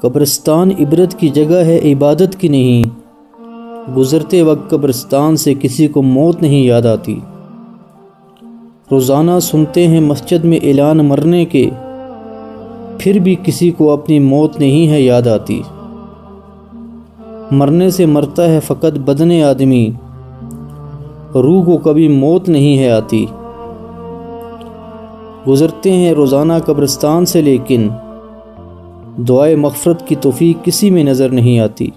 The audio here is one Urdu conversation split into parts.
قبرستان عبرت کی جگہ ہے، عبادت کی نہیں۔ گزرتے وقت قبرستان سے کسی کو موت نہیں یاد آتی۔ روزانہ سنتے ہیں مسجد میں اعلان مرنے کے، پھر بھی کسی کو اپنی موت نہیں ہے یاد آتی۔ مرنے سے مرتا ہے فقط بدن آدمی، روح کو کبھی موت نہیں ہے آتی۔ گزرتے ہیں روزانہ قبرستان سے، لیکن دعائے مغفرت کی توفیق کسی میں نظر نہیں آتی۔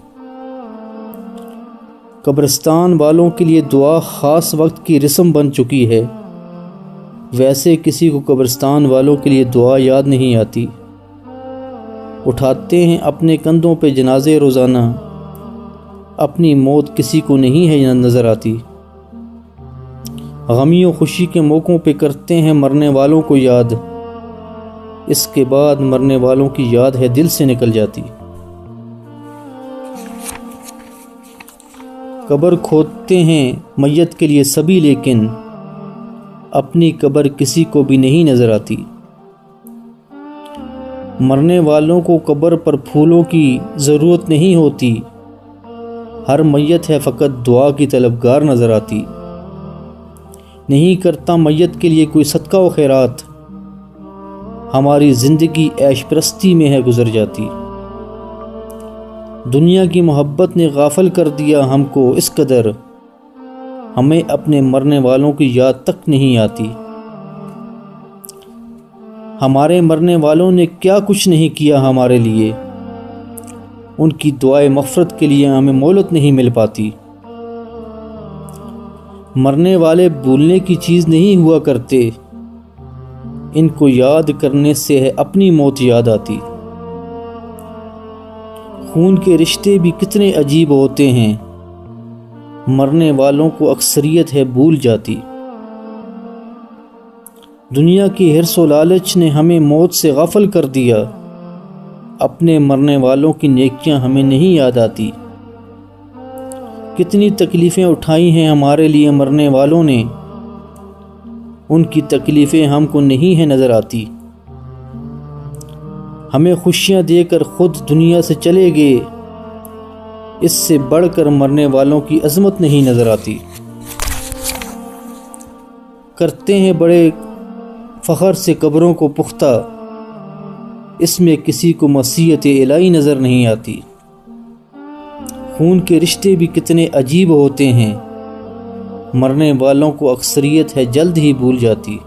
قبرستان والوں کے لیے دعا خاص وقت کی رسم بن چکی ہے، ویسے کسی کو قبرستان والوں کے لیے دعا یاد نہیں آتی۔ اٹھاتے ہیں اپنے کندھوں پہ جنازے روزانہ، اپنی موت کسی کو نہیں ہے نظر آتی۔ غمی و خوشی کے موقعوں پہ کرتے ہیں مرنے والوں کو یاد، اس کے بعد مرنے والوں کی یاد ہے دل سے نکل جاتی۔ قبر کھودتے ہیں میت کے لیے سبھی، لیکن اپنی قبر کسی کو بھی نہیں نظر آتی۔ مرنے والوں کو قبر پر پھولوں کی ضرورت نہیں ہوتی، ہر میت ہے فقط دعا کی طلبگار نظر آتی۔ نہیں کرتا میت کے لیے کوئی صدقہ و خیرات، ہماری زندگی عیش پرستی میں ہے گزر جاتی۔ دنیا کی محبت نے غافل کر دیا ہم کو اس قدر، ہمیں اپنے مرنے والوں کی یاد تک نہیں آتی۔ ہمارے مرنے والوں نے کیا کچھ نہیں کیا ہمارے لیے، ان کی دعائے مغفرت کے لیے ہمیں مہلت نہیں مل پاتی۔ مرنے والے بھولنے کی چیز نہیں ہوا کرتے، ان کو یاد کرنے سے ہے اپنی موت یاد آتی۔ خون کے رشتے بھی کتنے عجیب ہوتے ہیں، مرنے والوں کو اکثریت ہے بھول جاتی۔ دنیا کی حرص و لالچ نے ہمیں موت سے غافل کر دیا، اپنے مرنے والوں کی نیکیاں ہمیں نہیں یاد آتی۔ کتنی تکلیفیں اٹھائی ہیں ہمارے لیے مرنے والوں نے، ان کی تکلیفیں ہم کو نہیں ہے نظر آتی۔ ہمیں خوشیاں دے کر خود دنیا سے چلے گئے، اس سے بڑھ کر مرنے والوں کی عظمت نہیں نظر آتی۔ کرتے ہیں بڑے فخر سے قبروں کو پختہ، اس میں کسی کو مسیحت الہی نظر نہیں آتی۔ خون کے رشتے بھی کتنے عجیب ہوتے ہیں، مرنے والوں کو اکثریت ہے جلد ہی بھول جاتی۔